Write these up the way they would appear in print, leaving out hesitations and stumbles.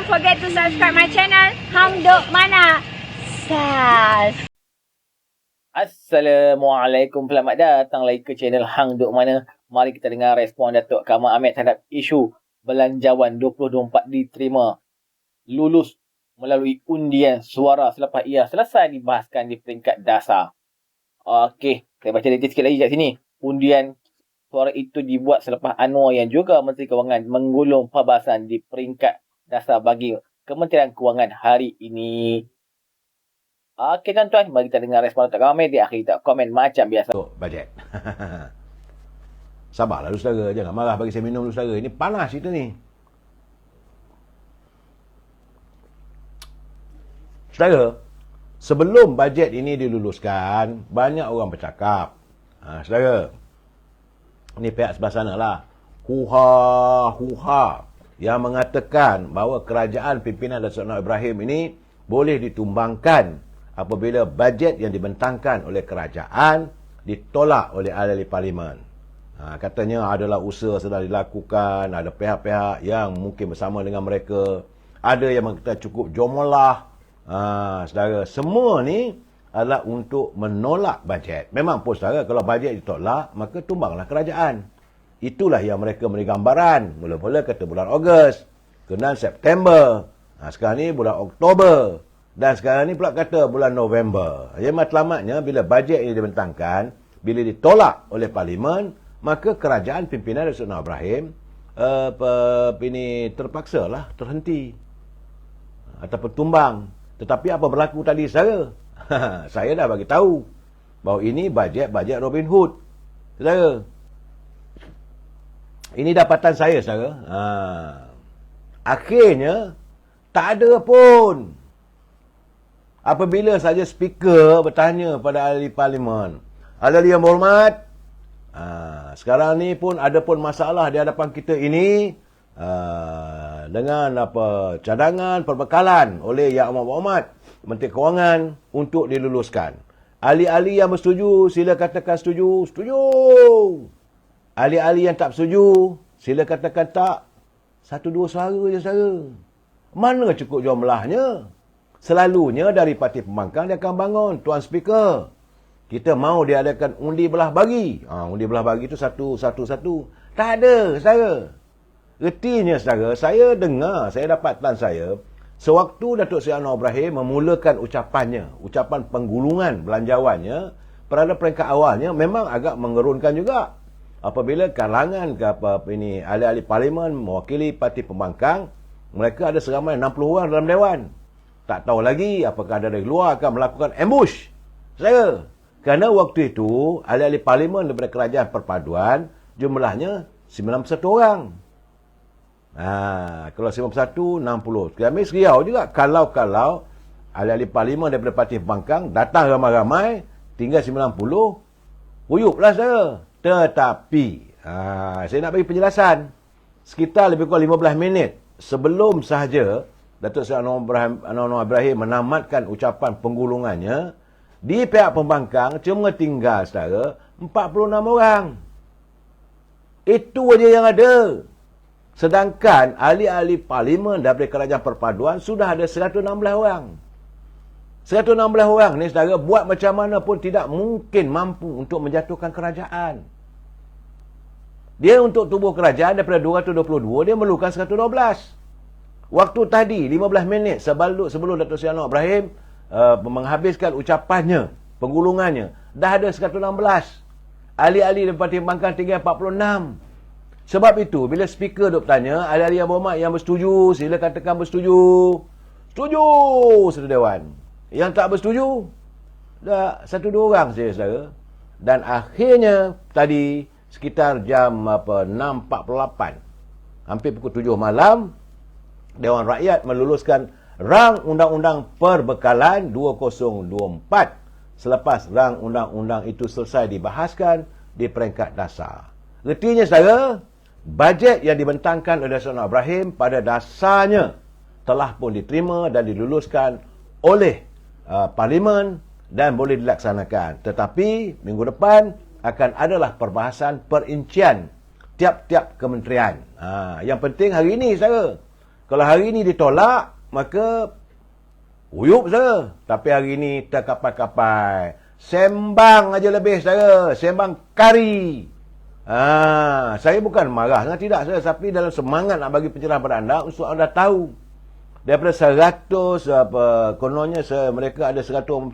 forget to subscribe my channel Hang Duk Mana. Sas. Assalamualaikum, selamat datang lagi ke channel Hang Duk Mana. Mari kita dengar respon Datuk Kamal Ahmed terhadap isu belanjawan 2024 diterima lulus melalui undian suara selepas ia selesai dibahaskan di peringkat dasar. Okey, saya baca detail sikit lagi kat sini. Undian suara itu dibuat selepas Anwar yang juga Menteri Kewangan menggulung perbahasan di peringkat dasar bagi Kementerian Kewangan hari ini. Okey tuan-tuan, mari kita dengar respon Datuk Kamal Ahmed. Di akhir kita komen macam biasa. Untuk bajet. Sabarlah dulu saudara, jangan marah bagi saya minum dulu saudara. Ini panas cerita ni. Saudara, sebelum bajet ini diluluskan, banyak orang bercakap. Saudara, ini pihak sebelah sana lah. Huha yang mengatakan bahawa kerajaan pimpinan Datuk Anwar Ibrahim ini boleh ditumbangkan apabila bajet yang dibentangkan oleh kerajaan ditolak oleh ahli parlimen. Katanya adalah usaha sedang dilakukan, ada pihak-pihak yang mungkin bersama dengan mereka, ada yang mengatakan cukup jomolah. Saudara, semua ni adalah untuk menolak bajet. Memang pun saudara, kalau bajet ditolak, maka tumbanglah kerajaan. Itulah yang mereka beri gambaran. Mula-mula kata bulan Ogos, kemudian September, sekarang ni bulan Oktober, dan sekarang ni pula kata bulan November. Yang matlamatnya, bila bajet ini dibentangkan, bila ditolak oleh parlimen, maka kerajaan pimpinan Datuk Anwar Ibrahim ini terpaksalah terhenti ataupun tumbang. Tetapi apa berlaku tadi saudara? Saya dah bagi tahu bahawa ini bajet Robin Hood. Saudara, ini dapatan saya saudara. Akhirnya tak ada pun. Apabila saja speaker bertanya pada ahli parlimen, ahli yang berhormat, sekarang ni pun ada pun masalah di hadapan kita ini dengan cadangan perbekalan oleh Yang Amat Berhormat Menteri Kewangan untuk diluluskan. Ahli-ahli yang bersetuju sila katakan setuju, setuju. Ahli-ahli yang tak setuju sila katakan tak. 1-2 suara je saudara. Mana cukup jumlahnya? Selalunya dari parti pembangkang dia akan bangun, Tuan Speaker, kita mau diadakan undi belah bagi. Undi belah bagi itu satu. Tak ada, saudara. Ertinya, saudara, saya dengar, saya dapat tan saya, sewaktu Datuk Seri Anwar Ibrahim memulakan ucapannya, ucapan penggulungan belanjawannya, pada peringkat awalnya memang agak mengerunkan juga. Apabila kalangan ahli-ahli parlimen mewakili parti pembangkang, mereka ada seramai 60 orang dalam dewan. Tak tahu lagi apakah ada dari luar akan melakukan ambush. Saudara, kerana waktu itu, ahli-ahli parlimen daripada kerajaan perpaduan, jumlahnya 91 orang. Kalau 91, 60. Kami seriau juga. Kalau ahli-ahli parlimen daripada parti pembangkang datang ramai-ramai, tinggal 90, huyuplah saudara. Tetapi, saya nak bagi penjelasan. Sekitar lebih kurang 15 minit sebelum sahaja Datuk Seri Anwar Ibrahim menamatkan ucapan penggulungannya, di pihak pembangkang cuma tinggal saudara 46 orang. Itu aja yang ada. Sedangkan ahli-ahli parlimen daripada kerajaan perpaduan sudah ada 116 orang. 116 orang ni saudara, buat macam mana pun tidak mungkin mampu untuk menjatuhkan kerajaan. Dia untuk tubuh kerajaan daripada 222, dia memerlukan 112. Waktu tadi 15 minit sebelum Datuk Seri Anwar Ibrahim menghabiskan ucapannya, penggulungannya, dah ada 116. Ahli-ahli daripada parti pembangkang tinggal 46. Sebab itu, bila speaker duk bertanya, ahli-ahli yang berhormat yang bersetuju, sila katakan bersetuju. Setuju, satu dewan. Yang tak bersetuju, dah 1-2 orang saja, saudara. Dan akhirnya, tadi, sekitar jam 6.48, hampir pukul 7 malam, Dewan Rakyat meluluskan rang undang-undang perbekalan 2024 selepas rang undang-undang itu selesai dibahaskan di peringkat dasar. Artinya saudara, bajet yang dibentangkan oleh Datuk Anwar Ibrahim pada dasarnya telah pun diterima dan diluluskan oleh parlimen dan boleh dilaksanakan. Tetapi minggu depan akan adalah perbahasan perincian tiap-tiap kementerian. Yang penting hari ini saudara, Kalau hari ini ditolak, maka uyup saja. Tapi hari ini terkapai-kapai. Sembang aja lebih saya. Sembang kari. Saya bukan marah. Tidak saya. Tapi dalam semangat nak bagi pencerahan pada anda, untuk anda tahu. Daripada 100, kononnya mereka ada 137.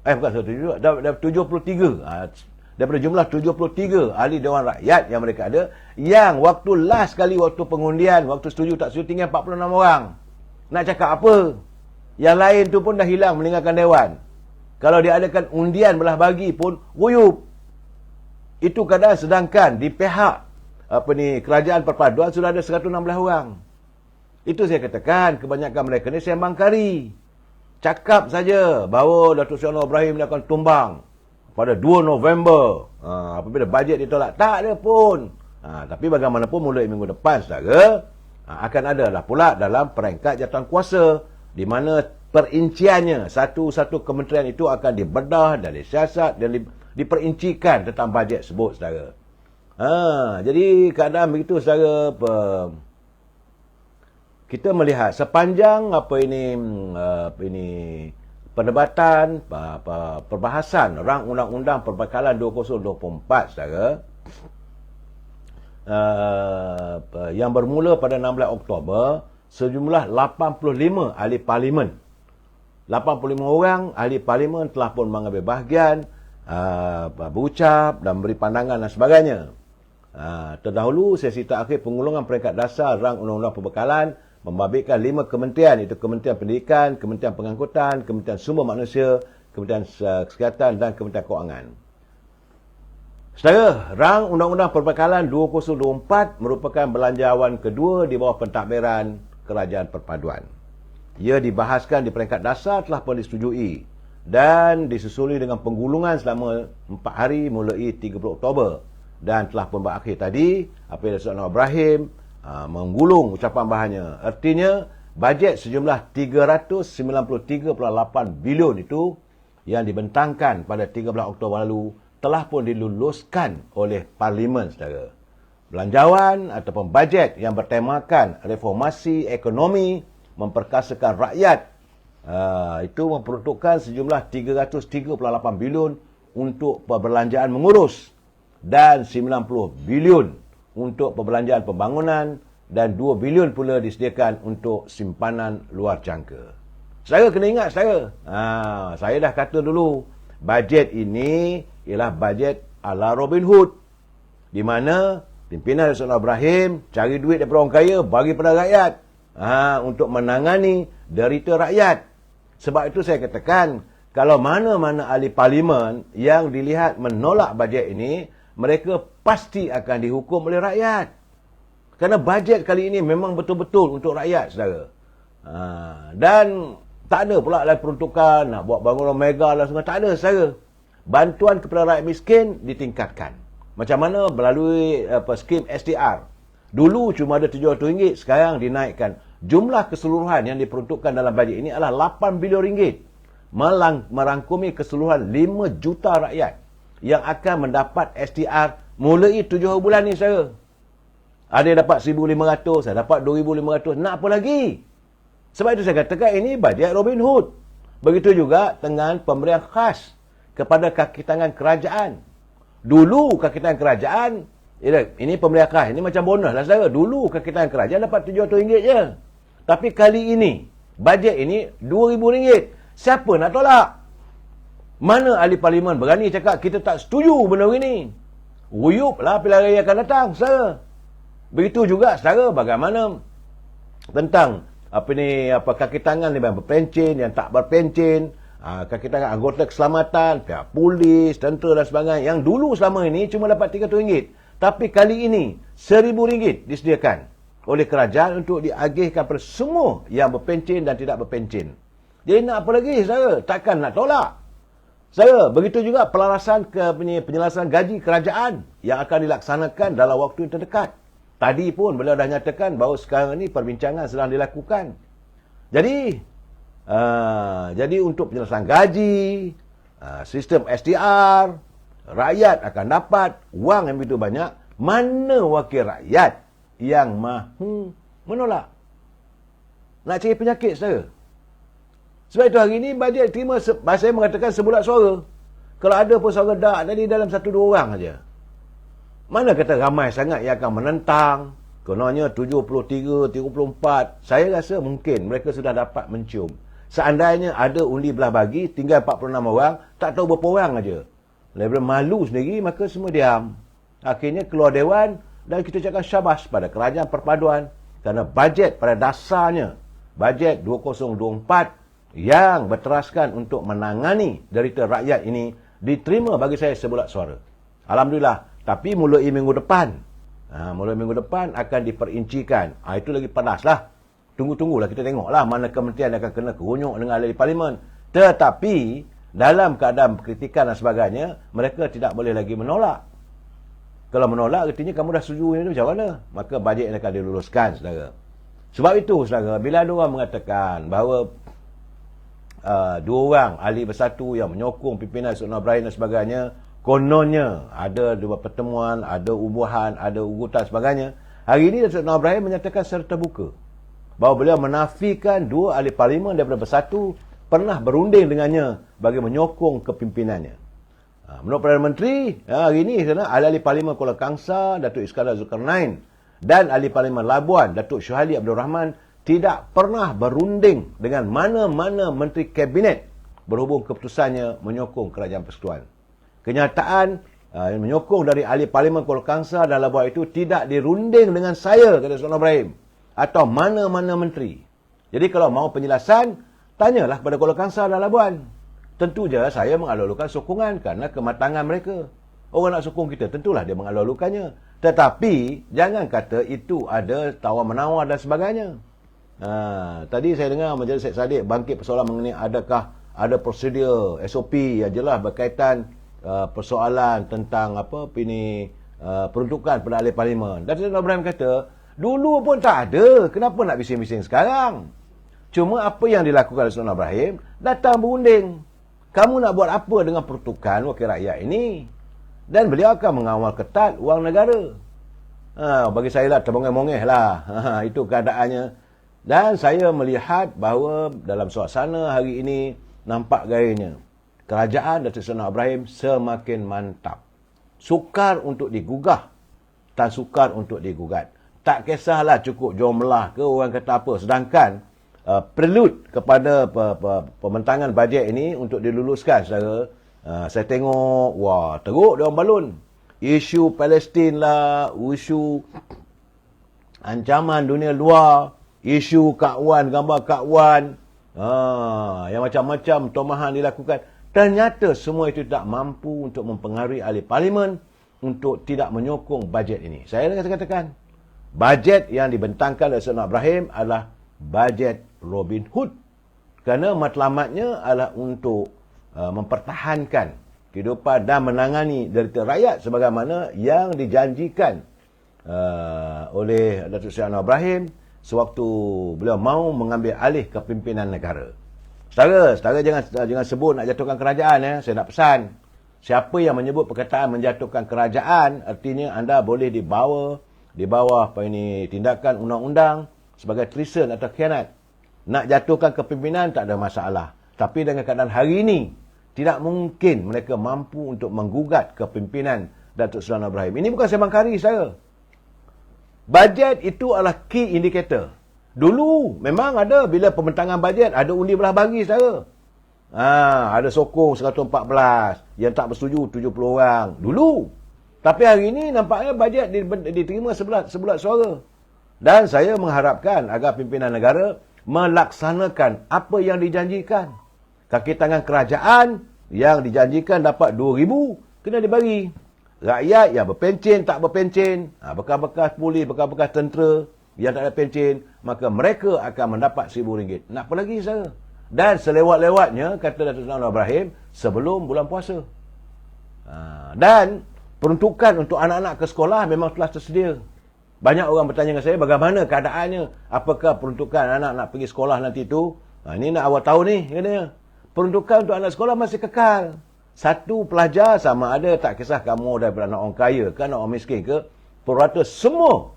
Bukan 137. Daripada 73. Daripada jumlah 73 ahli Dewan Rakyat yang mereka ada, yang waktu last kali waktu pengundian, waktu setuju tak setuju, tinggal 46 orang. Nak cakap apa? Yang lain tu pun dah hilang meninggalkan Dewan. Kalau diadakan undian belah bagi pun wuyup. Itu kadang sedangkan di pihak kerajaan perpaduan sudah ada 116 orang. Itu saya katakan kebanyakan mereka ni sembang kari. Cakap saja bahawa Datuk Seri Anwar Ibrahim dia akan tumbang pada 2 November. Apabila bajet ditolak. Tak ada pun. Tapi bagaimanapun mulai minggu depan saudara, akan ada lah pula dalam peringkat jawatan kuasa, di mana perinciannya satu-satu kementerian itu akan dibedah dan disiasat dan diperincikan tentang bajet sebut saudara. Jadi keadaan begitu saudara. Kita melihat sepanjang perdebatan, perbahasan rang undang-undang perbekalan 2024 saudara, yang bermula pada 16 Oktober, sejumlah 85 ahli parlimen. 85 orang ahli parlimen telah pun mengambil bahagian, berucap dan beri pandangan dan sebagainya. Terdahulu sesi terakhir pengulungan peringkat dasar rang undang-undang perbekalan membabitkan 5 kementerian, itu Kementerian Pendidikan, Kementerian Pengangkutan, Kementerian Sumber Manusia, Kementerian Kesihatan dan Kementerian Kewangan. Saudara, rang undang-undang perbekalan 2024 merupakan belanjawan kedua di bawah pentadbiran Kerajaan Perpaduan. Ia dibahaskan di peringkat dasar telah pun disetujui dan disusuli dengan penggulungan selama 4 hari mulai 30 Oktober dan telah pun berakhir tadi apabila Datuk Seri Anwar Ibrahim menggulung ucapan bahannya. Artinya bajet sejumlah 393.8 bilion itu yang dibentangkan pada 13 Oktober lalu telah pun diluluskan oleh Parlimen saudara. Belanjawan ataupun bajet yang bertemakan reformasi ekonomi memperkasakan rakyat, itu memperuntukkan sejumlah 338 bilion untuk perbelanjaan mengurus dan 90 bilion untuk perbelanjaan pembangunan dan 2 bilion pula disediakan untuk simpanan luar jangka. Saya kena ingat saya dah kata dulu, bajet ini ialah bajet ala Robin Hood, di mana pimpinan Datuk Seri Anwar Ibrahim cari duit daripada orang kaya bagi pada rakyat, untuk menangani derita rakyat. Sebab itu saya katakan, kalau mana-mana ahli parlimen yang dilihat menolak bajet ini, mereka pasti akan dihukum oleh rakyat. Kerana bajet kali ini memang betul-betul untuk rakyat, saudara. Dan tak ada pula lah peruntukan nak buat bangunan mega lah semua. Tak ada, saudara. Bantuan kepada rakyat miskin ditingkatkan. Macam mana? Melalui skim SDR. Dulu cuma ada RM700, sekarang dinaikkan. Jumlah keseluruhan yang diperuntukkan dalam bajet ini adalah RM8 bilion. Merangkumi keseluruhan 5 juta rakyat yang akan mendapat SDR mulai 7 bulan ni saya. Ada yang dapat 1,500, saya dapat 2,500. Nak apa lagi? Sebab itu saya katakan ini bajet Robin Hood. Begitu juga dengan pemberian khas kepada kaki tangan kerajaan. Dulu kaki tangan kerajaan, ini pemberian khas, ini macam bonus lah saudara. Dulu kaki tangan kerajaan dapat RM700 je. Tapi kali ini, bajet ini RM2,000. Siapa nak tolak? Mana ahli parlimen berani cakap kita tak setuju benda ini? Wuyup lah pilihan raya akan datang, saudara. Begitu juga, saudara, bagaimana tentang kaki tangan yang berpencen, yang tak berpencen, kaki tangan anggota keselamatan, pihak polis, tentera dan sebagainya, yang dulu selama ini cuma dapat RM300. Tapi kali ini RM1,000 disediakan oleh kerajaan untuk diagihkan kepada semua yang berpencen dan tidak berpencen. Jadi nak apa lagi, saudara? Takkan nak tolak. Saya, begitu juga pelarasan penyelesaian gaji kerajaan yang akan dilaksanakan dalam waktu yang terdekat. Tadi pun beliau dah nyatakan bahawa sekarang ini perbincangan sedang dilakukan. Jadi untuk penyelesaian gaji, sistem SDR, rakyat akan dapat wang yang begitu banyak, Mana wakil rakyat yang mahu menolak? Nak cari penyakit, saudara. Sebab itu hari ini bajet terima, saya mengatakan sebulat suara. Kalau ada pun suara dak tadi dalam 1-2 orang saja. Mana kata ramai sangat yang akan menentang. Kononnya 73, 34. Saya rasa mungkin mereka sudah dapat mencium. Seandainya ada undi belah bagi, tinggal 46 orang, tak tahu berapa orang saja. Daripada malu sendiri, maka semua diam. Akhirnya keluar dewan dan kita cakap syabas pada kerajaan perpaduan. Kerana bajet pada dasarnya, bajet 2024 yang berteraskan untuk menangani derita rakyat ini diterima bagi saya sebulat suara. Alhamdulillah. Tapi mulai minggu depan, mulai minggu depan akan diperincikan. Itu lagi panas lah. Tunggulah, kita tengoklah mana kementerian akan kena kerunyuk dengan ahli parlimen. Tetapi dalam keadaan kritikan dan sebagainya, mereka tidak boleh lagi menolak. Kalau menolak, artinya kamu dah setuju ini macam mana? Maka bajet akan diluluskan, saudara. Sebab itu, saudara, bila ada orang mengatakan bahawa 2 orang ahli bersatu yang menyokong pimpinan Sultan Ibrahim dan sebagainya, kononnya ada 2 pertemuan, ada ubuhan, ada ugutan sebagainya. Hari ini Sultan Ibrahim menyatakan secara terbuka bahawa beliau menafikan 2 ahli parlimen daripada bersatu pernah berunding dengannya bagi menyokong kepimpinannya. Menurut Perdana Menteri, hari ini ahli parlimen Kuala Kangsar, Datuk Iskandar Zulkarnain, dan ahli parlimen Labuan, Datuk Syuhali Abdul Rahman, tidak pernah berunding dengan mana-mana menteri kabinet berhubung keputusannya menyokong kerajaan persekutuan. Kenyataan menyokong dari ahli parlimen Kuala Kangsar dan Labuan itu tidak dirunding dengan saya, kata Sultan Ibrahim, atau mana-mana menteri. Jadi kalau mau penjelasan, tanyalah kepada Kuala Kangsar dan Labuan. Tentu je saya mengalulukan sokongan kerana kematangan mereka. Orang nak sokong kita, tentulah dia mengalulukannya. Tetapi, jangan kata itu ada tawar-menawar dan sebagainya. Tadi saya dengar Majlis Syed Saddiq bangkit persoalan mengenai adakah ada prosedur SOP yang jelas berkaitan persoalan tentang peruntukan pada ahli parlimen. Dan Sultan Ibrahim kata, dulu pun tak ada. Kenapa nak bising-bising sekarang? Cuma apa yang dilakukan oleh Sultan Ibrahim, datang berunding. Kamu nak buat apa dengan peruntukan wakil rakyat ini? Dan beliau akan mengawal ketat wang negara. Bagi saya lah, terbongeh-bongeh lah. Itu keadaannya. Dan saya melihat bahawa dalam suasana hari ini, nampak gayanya. Kerajaan Datuk Sultan Ibrahim semakin mantap. Sukar untuk digugah. Tak sukar untuk digugat. Tak kisahlah cukup jumlah ke orang kata apa. Sedangkan prelude kepada pembentangan bajet ini untuk diluluskan, saudara. Saya tengok, wah, teruk dia orang balun. Isu Palestin lah, isu ancaman dunia luar, isu Kak Wan, gambar Kak Wan, yang macam-macam tomahan dilakukan. Ternyata semua itu tak mampu untuk mempengaruhi ahli parlimen untuk tidak menyokong bajet ini. Saya katakan, bajet yang dibentangkan oleh Sultan Ibrahim adalah bajet Robin Hood. Kerana matlamatnya adalah untuk mempertahankan kehidupan dan menangani derita rakyat sebagaimana yang dijanjikan oleh Datuk Seri Anwar Ibrahim sewaktu beliau mahu mengambil alih kepimpinan negara. Saudara jangan sebut nak jatuhkan kerajaan, ya. Saya nak pesan, siapa yang menyebut perkataan menjatuhkan kerajaan, artinya anda boleh di bawah tindakan undang-undang sebagai treason atau khianat. Nak jatuhkan kepimpinan tak ada masalah. Tapi dengan keadaan hari ini, tidak mungkin mereka mampu untuk menggugat kepimpinan Datuk Sultan Ibrahim. Ini bukan sembang kari, saya. Bajet itu adalah key indicator. Dulu memang ada, bila pembentangan bajet, ada undi belah bagi, saya. Ada sokong 114, yang tak bersetuju 70 orang. Dulu. Tapi hari ini nampaknya bajet diterima sebulat suara. Dan saya mengharapkan agar pimpinan negara melaksanakan apa yang dijanjikan. Kaki tangan kerajaan yang dijanjikan dapat 2,000 kena dibagi. Rakyat yang berpencen, tak berpencen, bekas-bekas polis, bekas-bekas tentera yang tak ada pencen, maka mereka akan mendapat RM1,000. Nak apa lagi, saya? Dan selewat-lewatnya, kata Datuk Sultan Ibrahim, sebelum bulan puasa. Dan peruntukan untuk anak-anak ke sekolah memang telah tersedia. Banyak orang bertanya dengan saya, bagaimana keadaannya? Apakah peruntukan anak nak pergi sekolah nanti tu? Ini nak awal tahun ni, katanya. Peruntukan untuk anak sekolah masih kekal. Satu pelajar sama ada, tak kisah kamu daripada anak orang kaya ke, anak orang miskin ke, purata semua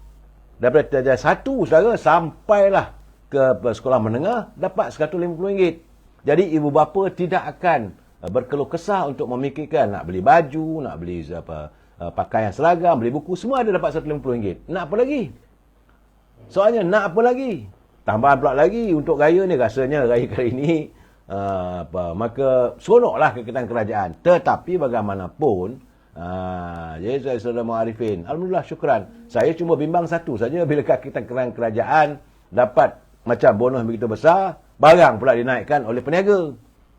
daripada darjah 1 saudara sampailah ke sekolah menengah dapat RM150. Jadi ibu bapa tidak akan berkeluh kesah untuk memikirkan nak beli baju, nak beli pakaian seragam, beli buku, semua ada dapat RM150. Nak apa lagi? Soalnya nak apa lagi? Tambahan pula lagi untuk raya ni, rasanya raya kali ini maka seronoklah kegiatan kerajaan. Tetapi bagaimanapun, jadi saya saudara Muarifin, alhamdulillah, syukran. Saya cuma bimbang satu saja, bila kegiatan kerajaan dapat macam bonus begitu besar, barang pula dinaikkan oleh peniaga.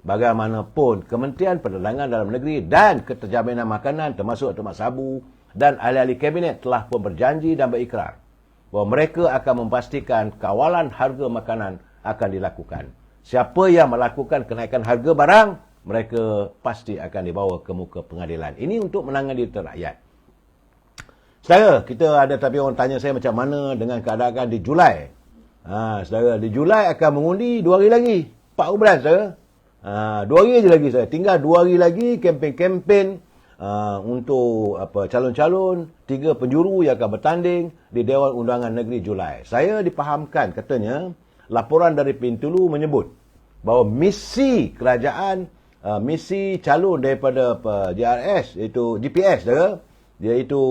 Bagaimanapun, Kementerian Perdagangan Dalam Negeri dan Keterjaminan Makanan termasuk Tuan Mak Sabu dan ahli-ahli kabinet telah pun berjanji dan berikrar bahawa mereka akan memastikan kawalan harga makanan akan dilakukan. Siapa yang melakukan kenaikan harga barang, mereka pasti akan dibawa ke muka pengadilan. Ini untuk menangani rakyat. Saudara, kita ada tapi orang tanya saya macam mana dengan keadaan di Julai. Saudara, di Julai akan mengundi 2 hari lagi. 4 bulan, saudara. 2 hari je lagi, saudara. Tinggal 2 hari lagi kempen-kempen untuk calon-calon 3 penjuru yang akan bertanding di Dewan Undangan Negeri Julai. Saya dipahamkan katanya laporan dari Pintulu menyebut bahawa misi kerajaan, misi calon daripada JRS iaitu GPS iaitu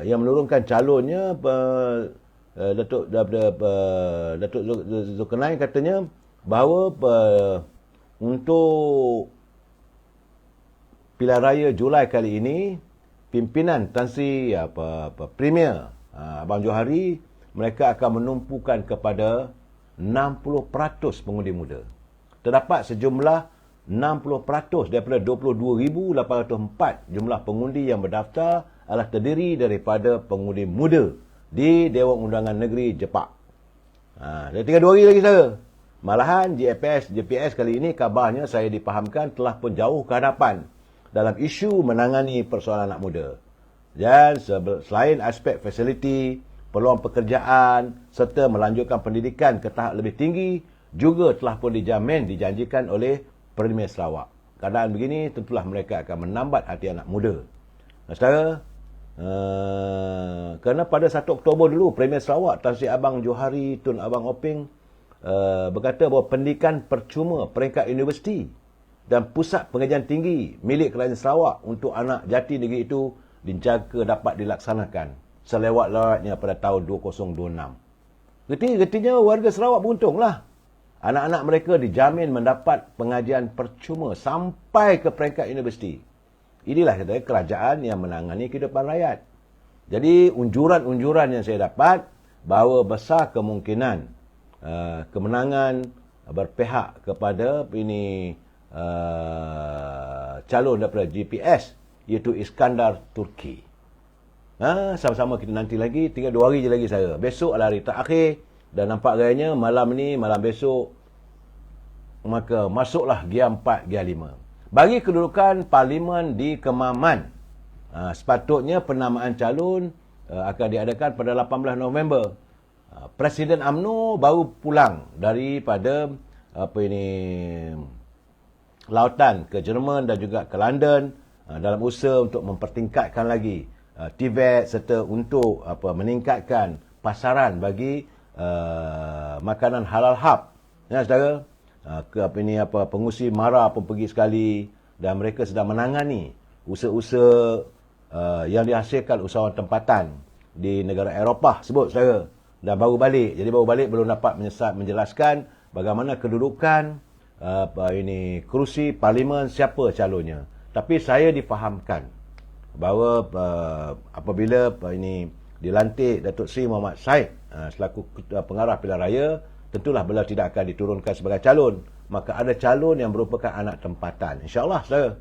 yang menurunkan calonnya Datuk Zulkarnain katanya bahawa untuk pilihan raya Julai kali ini, pimpinan Tan Sri Premier Abang Johari, mereka akan menumpukan kepada 60% pengundi muda. Terdapat sejumlah 60% daripada 22,804 jumlah pengundi yang berdaftar adalah terdiri daripada pengundi muda di Dewan Undangan Negeri Jepak. Dah tinggal 2 hari lagi, saudara. Malahan JPS kali ini kabarnya saya dipahamkan telah pun jauh ke hadapan dalam isu menangani persoalan anak muda. Dan selain aspek fasiliti, peluang pekerjaan serta melanjutkan pendidikan ke tahap lebih tinggi juga telah pun dijanjikan oleh Premier Sarawak. Keadaan begini tentulah mereka akan menambat hati anak muda. Saudara, kerana pada 1 Oktober dulu Premier Sarawak Tan Sri Abang Johari Tun Abang Oping berkata bahawa pendidikan percuma peringkat universiti dan pusat pengajian tinggi milik Kerajaan Sarawak untuk anak jati negeri itu dijangka dapat dilaksanakan selewat-lewatnya pada tahun 2026. Getinya warga Sarawak beruntunglah. Anak-anak mereka dijamin mendapat pengajian percuma sampai ke peringkat universiti. Inilah katanya kerajaan yang menangani kehidupan rakyat. Jadi unjuran-unjuran yang saya dapat bahawa besar kemungkinan kemenangan berpihak kepada calon daripada GPS iaitu Iskandar Turki. Sama-sama kita nanti lagi, tinggal 2 hari je lagi saya. Besok adalah hari terakhir dan nampak gayanya malam besok maka masuklah Gia 4, Gia 5. Bagi kedudukan Parlimen di Kemaman, sepatutnya penamaan calon akan diadakan pada 18 November. Presiden UMNO baru pulang daripada lautan ke Jerman dan juga ke London dalam usaha untuk mempertingkatkan lagi TVET serta untuk meningkatkan pasaran bagi makanan halal hub. Ya, saudara, pengusi MARA pun pergi sekali dan mereka sedang menangani usaha-usaha yang dihasilkan usahawan tempatan di negara Eropah sebut, saudara. Dan baru balik. Jadi baru balik belum dapat menjelaskan bagaimana kedudukan kerusi parlimen, siapa calonnya. Tapi saya difahamkan bahawa apabila dilantik Datuk Seri Muhammad Said selaku pengarah pilihan raya, tentulah beliau tidak akan diturunkan sebagai calon. Maka ada calon yang merupakan anak tempatan. InsyaAllah, saudara.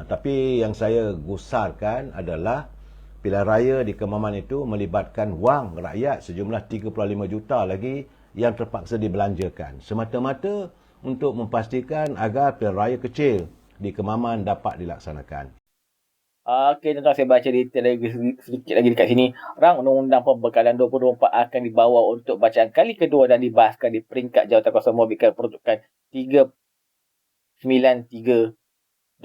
Tapi yang saya gusarkan adalah pilihan raya di Kemaman itu melibatkan wang rakyat sejumlah 35 juta lagi yang terpaksa dibelanjakan. Semata-mata untuk memastikan agar pilihan raya kecil di Kemaman dapat dilaksanakan. Okey, tuan-tuan, saya baca detail lagi sedikit lagi dekat sini. Rang Undang-Undang Pembekalan 2024 akan dibawa untuk bacaan kali kedua dan dibahaskan di peringkat Jawatankuasa Memberikan Peruntukan 393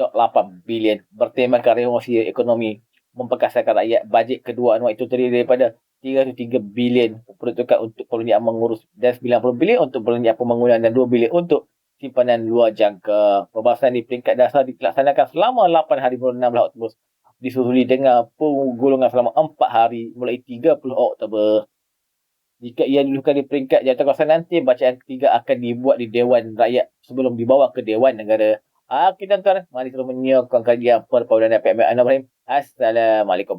bilion bertemakan reformasi ekonomi memperkasakan rakyat. Bajet kedua anual itu terdiri daripada 303 bilion peruntukan untuk perniagaan mengurus dan 90 bilion untuk perniagaan pembangunan dan 2 bilion untuk simpanan luar jangka. Pembahasan di peringkat dasar dilaksanakan selama 8 hari bulan 16 Ogos, disusuli dengan penggolongan selama 4 hari mulai 30 Oktober. Jika ia diluhkan di peringkat jawatankuasa nanti, bacaan ketiga akan dibuat di Dewan Rakyat sebelum dibawa ke Dewan Negara. Okey tuan-tuan, mari kita menyiarkan kajian perpaduan PMN Ibrahim. Assalamualaikum.